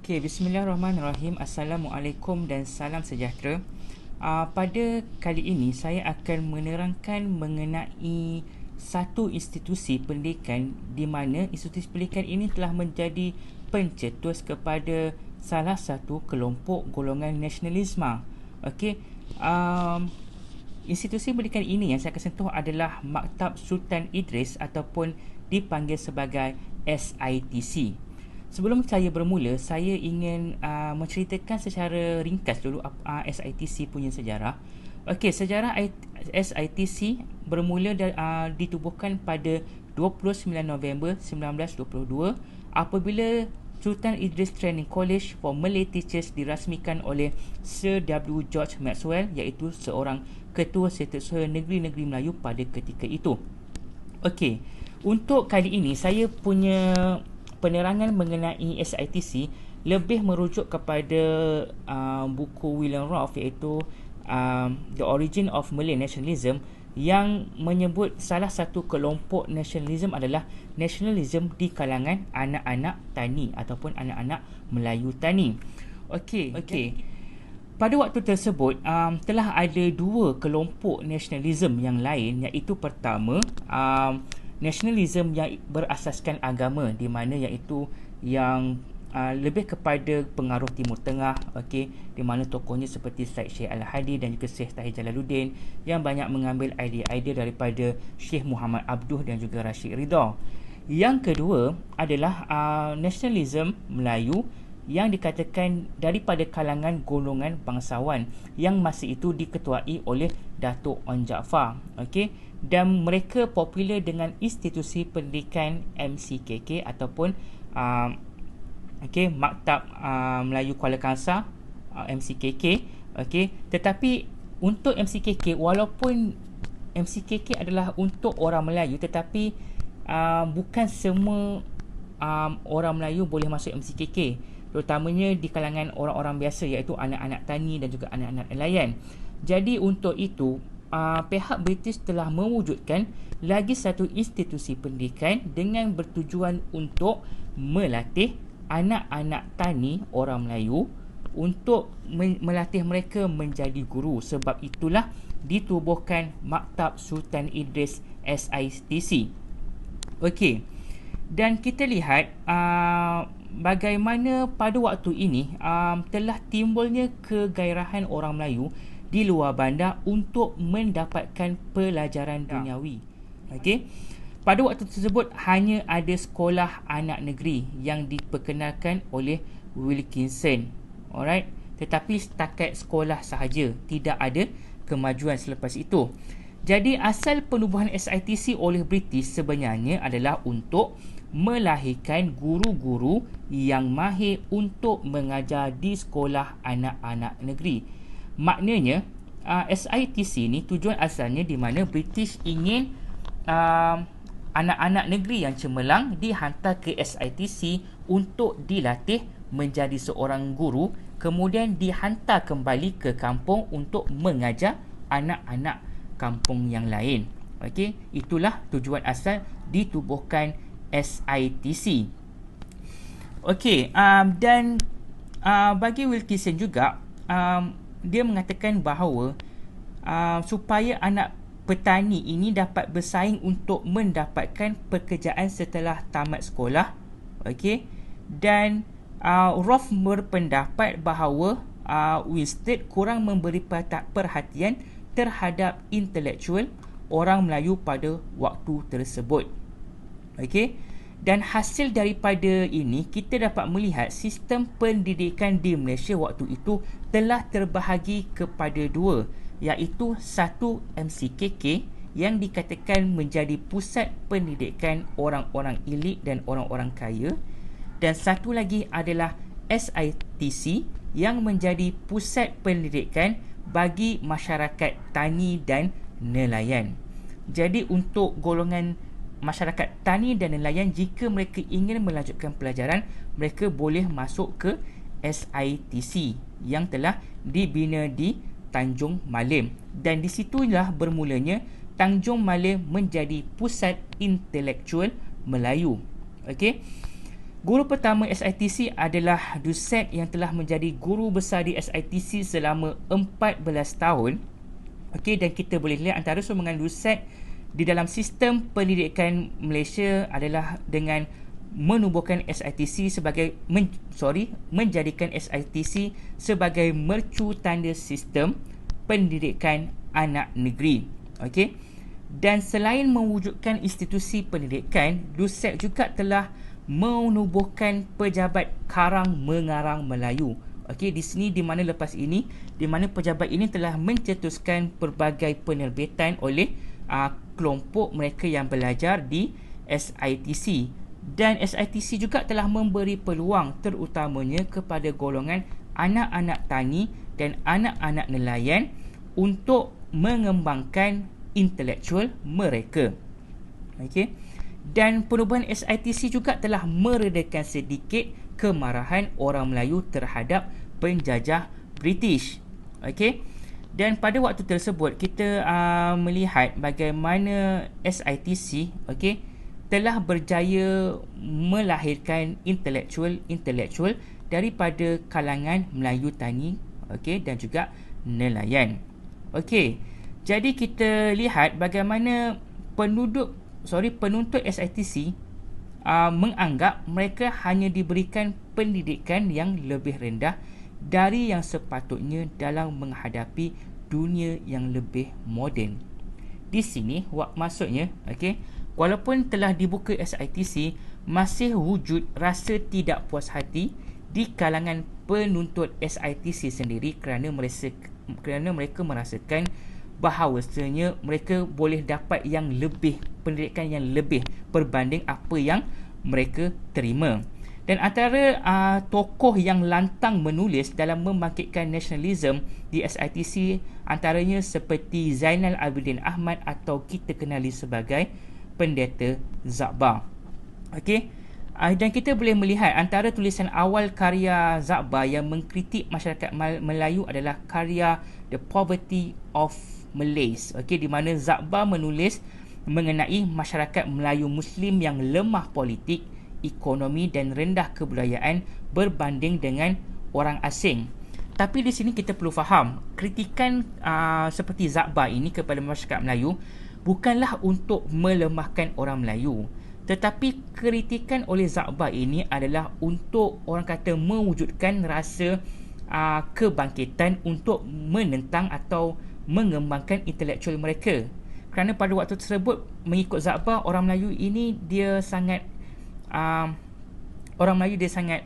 Okey, bismillahirrahmanirrahim. Assalamualaikum dan salam sejahtera. Pada kali ini saya akan menerangkan mengenai satu institusi pendidikan di mana institusi pendidikan ini telah menjadi pencetus kepada salah satu kelompok golongan nasionalisme. Okey, institusi pendidikan ini yang saya akan sentuh adalah Maktab Sultan Idris ataupun dipanggil sebagai SITC. Sebelum saya bermula, saya ingin menceritakan secara ringkas dulu SITC punya sejarah. Okey, sejarah SITC bermula ditubuhkan pada 29 November 1922 apabila Sultan Idris Training College for Malay Teachers dirasmikan oleh Sir W. George Maxwell, iaitu seorang ketua Setiausaha Negeri-Negeri Melayu pada ketika itu. Okey, untuk kali ini saya punya penerangan mengenai SITC lebih merujuk kepada buku William Rolfe, iaitu The Origin of Malay Nationalism, yang menyebut salah satu kelompok nasionalisme adalah nasionalisme di kalangan anak-anak tani ataupun anak-anak Melayu tani. Okey. Pada waktu tersebut telah ada dua kelompok nasionalisme yang lain, iaitu pertama nasionalisme yang berasaskan agama, di mana iaitu yang lebih kepada pengaruh Timur Tengah, okey, di mana tokohnya seperti Syed Syekh Al-Hadi dan juga Syekh Tahir Jalaluddin yang banyak mengambil idea-idea daripada Syekh Muhammad Abduh dan juga Rashid Ridha. Yang kedua adalah nasionalisme Melayu yang dikatakan daripada kalangan golongan bangsawan yang masa itu diketuai oleh Datuk Onn Jaafar, okey, dan mereka popular dengan institusi pendidikan MCKK ataupun Maktab Melayu Kuala Kangsar, MCKK, okey. Tetapi untuk MCKK, walaupun MCKK adalah untuk orang Melayu, tetapi bukan semua orang Melayu boleh masuk MCKK, terutamanya di kalangan orang-orang biasa, iaitu anak-anak tani dan juga anak-anak nelayan. Jadi untuk itu pihak British telah mewujudkan lagi satu institusi pendidikan dengan bertujuan untuk melatih anak-anak tani orang Melayu untuk melatih mereka menjadi guru. Sebab itulah ditubuhkan Maktab Sultan Idris SITC. Okey, dan kita lihat bagaimana pada waktu ini telah timbulnya kegairahan orang Melayu di luar bandar untuk mendapatkan pelajaran duniawi. Okey. Pada waktu tersebut hanya ada sekolah anak negeri yang diperkenalkan oleh Wilkinson. Alright. Tetapi setakat sekolah sahaja, tidak ada kemajuan selepas itu. Jadi asal penubuhan SITC oleh British sebenarnya adalah untuk melahirkan guru-guru yang mahir untuk mengajar di sekolah anak-anak negeri. Maknanya SITC ni tujuan asalnya di mana British ingin anak-anak negeri yang cemerlang dihantar ke SITC untuk dilatih menjadi seorang guru, kemudian dihantar kembali ke kampung untuk mengajar anak-anak kampung yang lain. Okey, itulah tujuan asal ditubuhkan SITC. Okey, dan bagi Wilkinson juga dia mengatakan bahawa supaya anak petani ini dapat bersaing untuk mendapatkan pekerjaan setelah tamat sekolah, okey, dan Rolfe berpendapat bahawa Winstead kurang memberi perhatian terhadap intelektual orang Melayu pada waktu tersebut. Okey, dan hasil daripada ini kita dapat melihat sistem pendidikan di Malaysia waktu itu telah terbahagi kepada dua, iaitu satu MCKK yang dikatakan menjadi pusat pendidikan orang-orang elit dan orang-orang kaya, dan satu lagi adalah SITC yang menjadi pusat pendidikan bagi masyarakat tani dan nelayan. Jadi untuk golongan masyarakat tani dan nelayan, jika mereka ingin melanjutkan pelajaran, mereka boleh masuk ke SITC yang telah dibina di Tanjung Malim, dan di situlah bermulanya Tanjung Malim menjadi pusat intelektual Melayu. Okey. Guru pertama SITC adalah Dusek yang telah menjadi guru besar di SITC selama 14 tahun. Okey, dan kita boleh lihat antara sumbangan Dusek di dalam sistem pendidikan Malaysia adalah dengan menubuhkan SITC sebagai menjadikan SITC sebagai mercu tanda sistem pendidikan anak negeri. Okey. Dan selain mewujudkan institusi pendidikan, Dusek juga telah menubuhkan pejabat karang mengarang Melayu. Okey, di sini di mana lepas ini di mana pejabat ini telah mencetuskan pelbagai penerbitan oleh kelompok mereka yang belajar di SITC. Dan SITC juga telah memberi peluang terutamanya kepada golongan anak-anak tani dan anak-anak nelayan untuk mengembangkan intelektual mereka. Okey. Dan penubuhan SITC juga telah meredakan sedikit kemarahan orang Melayu terhadap penjajah British. Okey. Dan pada waktu tersebut kita melihat bagaimana SITC telah berjaya melahirkan intelektual daripada kalangan Melayu tani dan juga nelayan. Okey. Jadi kita lihat bagaimana penuntut SITC menganggap mereka hanya diberikan pendidikan yang lebih rendah dari yang sepatutnya dalam menghadapi dunia yang lebih moden. Di sini maksudnya, walaupun telah dibuka SITC, masih wujud rasa tidak puas hati di kalangan penuntut SITC sendiri kerana mereka merasakan bahawasanya mereka boleh dapat yang lebih, pendidikan yang lebih berbanding apa yang mereka terima. Dan antara tokoh yang lantang menulis dalam membangkitkan nasionalisme di SITC antaranya seperti Zainal Abidin Ahmad atau kita kenali sebagai Pendeta Zakbar. Dan kita boleh melihat antara tulisan awal karya Zakbar yang mengkritik masyarakat Melayu adalah karya The Poverty of Malays. Di mana Zakbar menulis mengenai masyarakat Melayu Muslim yang lemah politik, ekonomi dan rendah kebudayaan berbanding dengan orang asing. Tapi di sini kita perlu faham, kritikan seperti Zakbar ini kepada masyarakat Melayu bukanlah untuk melemahkan orang Melayu, tetapi kritikan oleh Zakbar ini adalah untuk orang kata mewujudkan rasa kebangkitan untuk menentang atau mengembangkan intelektual mereka. Kerana pada waktu tersebut mengikut Zakbar, orang Melayu ini dia sangat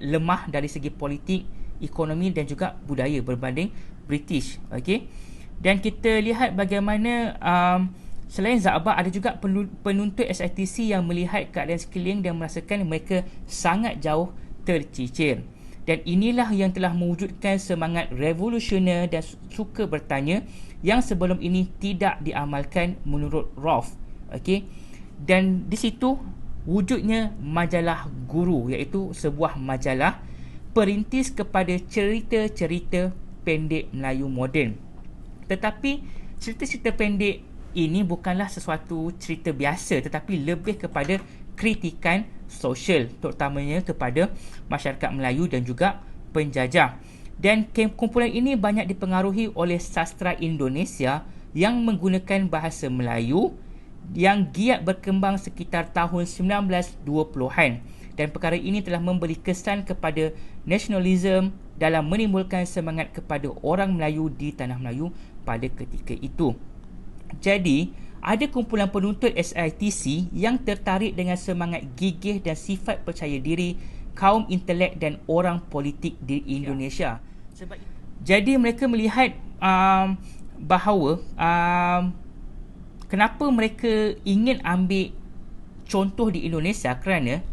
lemah dari segi politik, ekonomi dan juga budaya berbanding British. Dan kita lihat bagaimana selain Zakbar, ada juga penuntut SITC yang melihat keadaan sekeliling dan merasakan mereka sangat jauh tercicir. Dan inilah yang telah mewujudkan semangat revolusioner dan suka bertanya yang sebelum ini tidak diamalkan menurut Rolfe. Dan di situ wujudnya majalah Guru, iaitu sebuah majalah perintis kepada cerita-cerita pendek Melayu moden. Tetapi cerita-cerita pendek ini bukanlah sesuatu cerita biasa, tetapi lebih kepada kritikan sosial, terutamanya kepada masyarakat Melayu dan juga penjajah. Dan kumpulan ini banyak dipengaruhi oleh sastra Indonesia yang menggunakan bahasa Melayu yang giat berkembang sekitar tahun 1920-an. Dan perkara ini telah memberi kesan kepada nasionalisme dalam menimbulkan semangat kepada orang Melayu di Tanah Melayu pada ketika itu. Jadi, ada kumpulan penuntut SITC yang tertarik dengan semangat gigih dan sifat percaya diri kaum intelek dan orang politik di Indonesia. Jadi mereka melihat bahawa kenapa mereka ingin ambil contoh di Indonesia kerana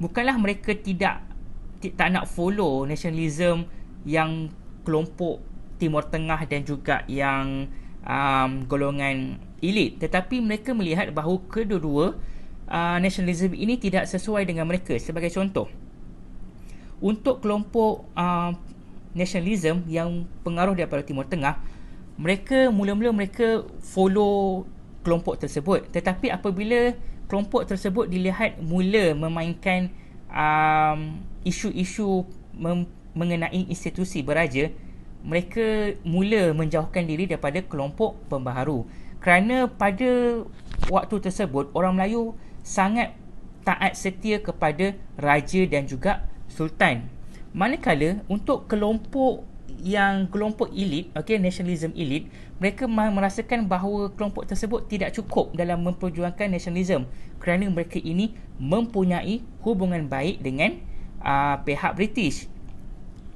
bukanlah mereka tak nak follow nasionalisme yang kelompok Timur Tengah dan juga yang golongan elit, tetapi mereka melihat bahawa kedua-dua nasionalisme ini tidak sesuai dengan mereka. Sebagai contoh, untuk kelompok nasionalisme yang pengaruh daripada Timur Tengah, mula-mula mereka follow kelompok tersebut, tetapi apabila kelompok tersebut dilihat mula memainkan isu-isu mengenai institusi beraja, mereka mula menjauhkan diri daripada kelompok pembaharu. Kerana pada waktu tersebut, orang Melayu sangat taat setia kepada raja dan juga sultan. Manakala untuk kelompok elit, nationalism elit, mereka merasakan bahawa kelompok tersebut tidak cukup dalam memperjuangkan nationalism kerana mereka ini mempunyai hubungan baik dengan pihak British.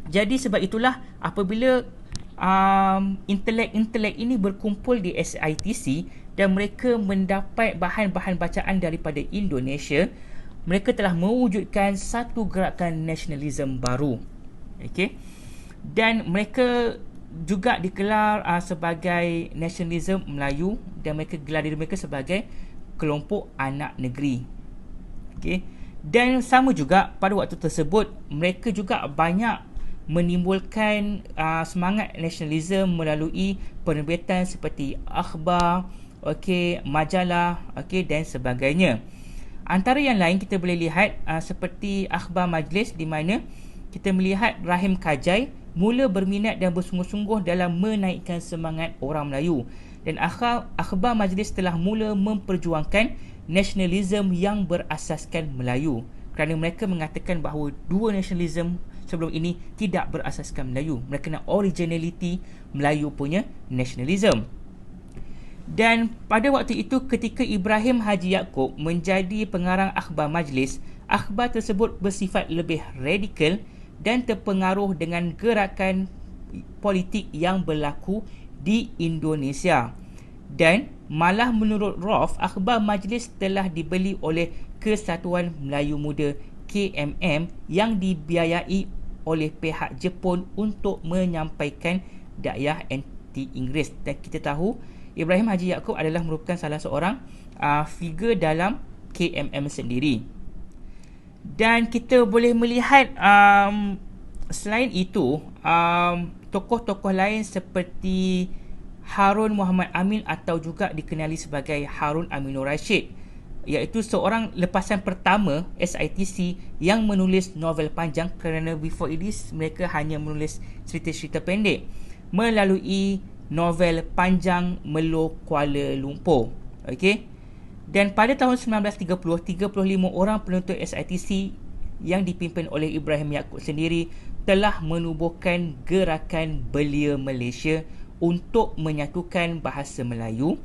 Jadi sebab itulah apabila intelek-intelek ini berkumpul di SITC dan mereka mendapat bahan-bahan bacaan daripada Indonesia, mereka telah mewujudkan satu gerakan nasionalisme baru. Okey. Dan mereka juga dikelar sebagai nasionalisme Melayu dan mereka gelar diri mereka sebagai kelompok anak negeri. Okey. Dan sama juga pada waktu tersebut mereka juga banyak menimbulkan semangat nasionalisme melalui penerbitan seperti akhbar, majalah, dan sebagainya. Antara yang lain kita boleh lihat seperti akhbar majlis di mana kita melihat Rahim Kajai mula berminat dan bersungguh-sungguh dalam menaikkan semangat orang Melayu, dan akhbar majlis telah mula memperjuangkan nasionalisme yang berasaskan Melayu kerana mereka mengatakan bahawa dua nasionalisme sebelum ini tidak berasaskan Melayu. Mereka nak originality Melayu punya nationalism. Dan pada waktu itu ketika Ibrahim Haji Yaakob menjadi pengarang akhbar majlis, akhbar tersebut bersifat lebih radikal dan terpengaruh dengan gerakan politik yang berlaku di Indonesia. Dan malah menurut Roth, akhbar majlis telah dibeli oleh Kesatuan Melayu Muda KMM yang dibiayai oleh pihak Jepun untuk menyampaikan dakwah anti-Inggeris. Dan kita tahu Ibrahim Haji Yaakob adalah merupakan salah seorang figure dalam KMM sendiri. Dan kita boleh melihat selain itu tokoh-tokoh lain seperti Harun Muhammad Amin atau juga dikenali sebagai Harun Aminur Rashid, iaitu seorang lepasan pertama SITC yang menulis novel panjang, kerana before this mereka hanya menulis cerita-cerita pendek melalui novel panjang Melo Kuala Lumpur. Okey. Dan pada tahun 1930, 35 orang penuntut SITC yang dipimpin oleh Ibrahim Yaakob sendiri telah menubuhkan gerakan Belia Malaysia untuk menyatukan bahasa Melayu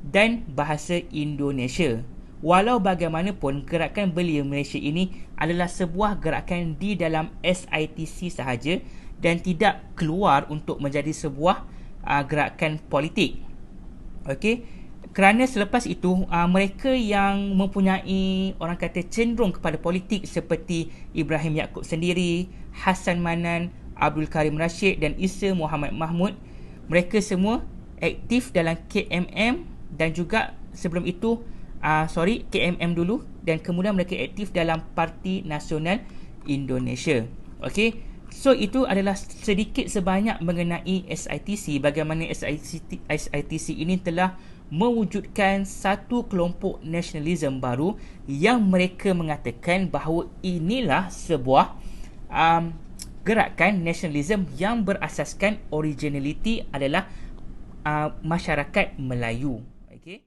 dan bahasa Indonesia. Walau bagaimanapun, gerakan Belia Malaysia ini adalah sebuah gerakan di dalam SITC sahaja dan tidak keluar untuk menjadi sebuah gerakan politik. Okey, kerana selepas itu mereka yang mempunyai orang kata cenderung kepada politik seperti Ibrahim Yaakob sendiri, Hassan Manan, Abdul Karim Rashid dan Isa Muhammad Mahmud, mereka semua aktif dalam KMM dan juga sebelum itu KMM dulu, dan kemudian mereka aktif dalam Parti Nasional Indonesia. Okey, so itu adalah sedikit sebanyak mengenai SITC, bagaimana SITC ini telah mewujudkan satu kelompok nasionalisme baru yang mereka mengatakan bahawa inilah sebuah gerakan nasionalisme yang berasaskan originality adalah masyarakat Melayu. Okey.